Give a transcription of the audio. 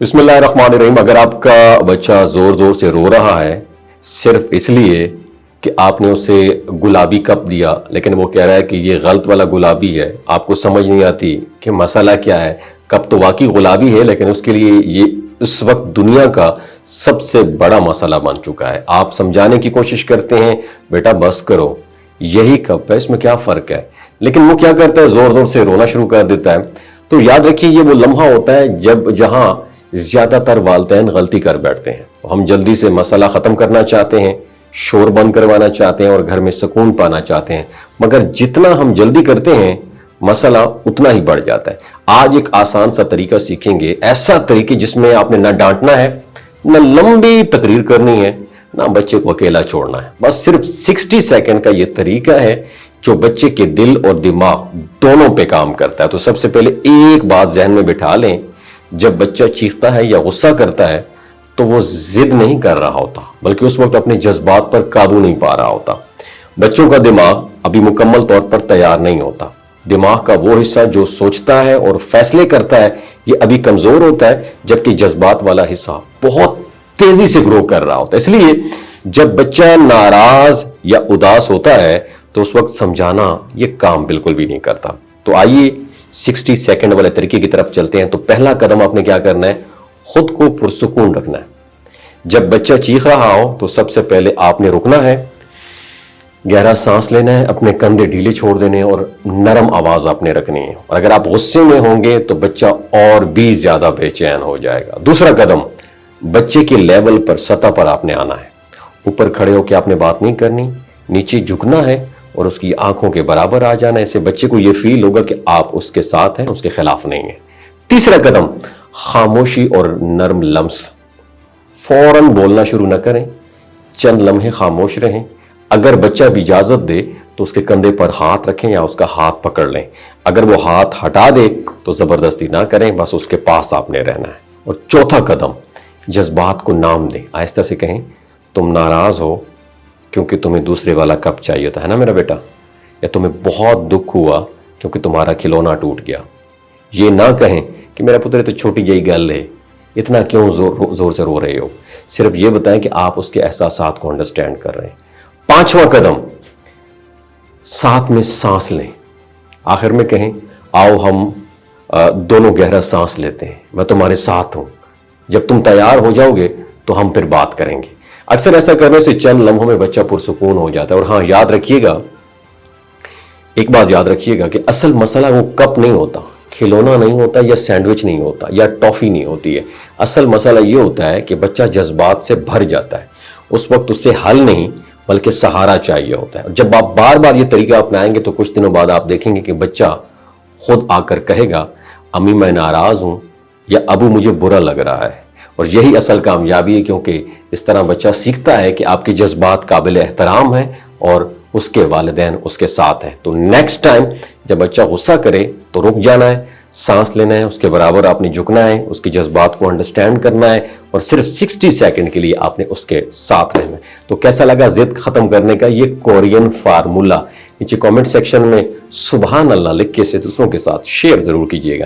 बिस्मिल्लाहिर्रहमानिर्रहीम। अगर आपका बच्चा जोर जोर से रो रहा है सिर्फ इसलिए कि आपने उसे गुलाबी कप दिया, लेकिन वो कह रहा है कि ये गलत वाला गुलाबी है, आपको समझ नहीं आती कि मसला क्या है। कप तो वाकई गुलाबी है, लेकिन उसके लिए ये इस वक्त दुनिया का सबसे बड़ा मसला बन चुका है। आप समझाने की कोशिश करते हैं, बेटा बस करो, यही कप है, इसमें क्या फ़र्क है, लेकिन वो क्या करता है, ज़ोर ज़ोर से रोना शुरू कर देता है। तो याद रखिए, ये वो लम्हा होता है जब जहां ज़्यादातर वालिदैन गलती कर बैठते हैं। हम जल्दी से मसला ख़त्म करना चाहते हैं, शोर बंद करवाना चाहते हैं और घर में सुकून पाना चाहते हैं, मगर जितना हम जल्दी करते हैं मसला उतना ही बढ़ जाता है। आज एक आसान सा तरीका सीखेंगे, ऐसा तरीके जिसमें आपने ना डांटना है, ना लंबी तकरीर करनी है, ना बच्चे को अकेला छोड़ना है। बस सिर्फ 60 सेकंड का ये तरीका है जो बच्चे के दिल और दिमाग दोनों पे काम करता है। तो सबसे पहले एक बात जहन में बिठा लें, जब बच्चा चीखता है या गुस्सा करता है तो वो जिद नहीं कर रहा होता, बल्कि उस वक्त अपने जज्बात पर काबू नहीं पा रहा होता। बच्चों का दिमाग अभी मुकम्मल तौर पर तैयार नहीं होता। दिमाग का वो हिस्सा जो सोचता है और फैसले करता है, ये अभी कमजोर होता है, जबकि जज्बात वाला हिस्सा बहुत तेजी से ग्रो कर रहा होता है। इसलिए जब बच्चा नाराज या उदास होता है तो उस वक्त समझाना ये काम बिल्कुल भी नहीं करता। तो आइए 60 सेकंड वाले तरीके की तरफ चलते हैं। तो पहला कदम आपने क्या करना है, खुद को पुरसुकून रखना है। जब बच्चा चीख रहा हो तो सबसे पहले आपने रुकना है, गहरा सांस लेना है, अपने कंधे ढीले छोड़ देने और नरम आवाज आपने रखनी है। और अगर आप गुस्से में होंगे तो बच्चा और भी ज्यादा बेचैन हो जाएगा। दूसरा कदम, बच्चे के लेवल पर, सतह पर आपने आना है। ऊपर खड़े होकर आपने बात नहीं करनी, नीचे झुकना है और उसकी आंखों के बराबर आ जाना है। इससे बच्चे को यह फील होगा कि आप उसके साथ हैं, उसके खिलाफ नहीं है। तीसरा कदम, खामोशी और नरम लम्स। फौरन बोलना शुरू न करें, चंद लम्हे खामोश रहें। अगर बच्चा भी इजाजत दे तो उसके कंधे पर हाथ रखें या उसका हाथ पकड़ लें। अगर वो हाथ हटा दे तो जबरदस्ती ना करें, बस उसके पास आपने रहना है। और चौथा कदम, जज्बात को नाम दें। आहिस्ता से कहें, तुम नाराज हो क्योंकि तुम्हें दूसरे वाला कप चाहिए था, है ना मेरा बेटा, या तुम्हें बहुत दुख हुआ क्योंकि तुम्हारा खिलौना टूट गया। ये ना कहें कि मेरा पुत्र तो छोटी यही गल है, इतना क्यों जोर से रो रहे हो। सिर्फ ये बताएं कि आप उसके एहसासात को अंडरस्टैंड कर रहे हैं। पांचवा कदम, साथ में सांस लें। आखिर में कहें, आओ हम दोनों गहरा सांस लेते हैं, मैं तुम्हारे साथ हूं, जब तुम तैयार हो जाओगे तो हम फिर बात करेंगे। अक्सर ऐसा करने से चंद लम्हों में बच्चा पुरसुकून हो जाता है। और हाँ, याद रखिएगा, एक बात याद रखिएगा कि असल मसला वो कप नहीं होता, खिलौना नहीं होता, या सैंडविच नहीं होता, या टॉफी नहीं होती है। असल मसला ये होता है कि बच्चा जज्बात से भर जाता है। उस वक्त उसे हल नहीं बल्कि सहारा चाहिए होता है। जब आप बार बार ये तरीका अपनाएंगे तो कुछ दिनों बाद आप देखेंगे कि बच्चा खुद आकर कहेगा, अम्मी मैं नाराज हूं, या अबू मुझे बुरा लग रहा है। और यही असल कामयाबी है, क्योंकि इस तरह बच्चा सीखता है कि आपके जज्बात काबिल एहतराम हैं और उसके वालिदैन उसके साथ हैं। तो नेक्स्ट टाइम जब बच्चा गुस्सा करे तो रुक जाना है, सांस लेना है, उसके बराबर आपने झुकना है, उसके जज्बात को अंडरस्टैंड करना है और सिर्फ 60 सेकंड के लिए आपने उसके साथ रहना है। तो कैसा लगा जिद खत्म करने का ये कोरियन फार्मूला? नीचे कमेंट सेक्शन में सुभान अल्लाह लिख के से दूसरों के साथ शेयर जरूर कीजिएगा।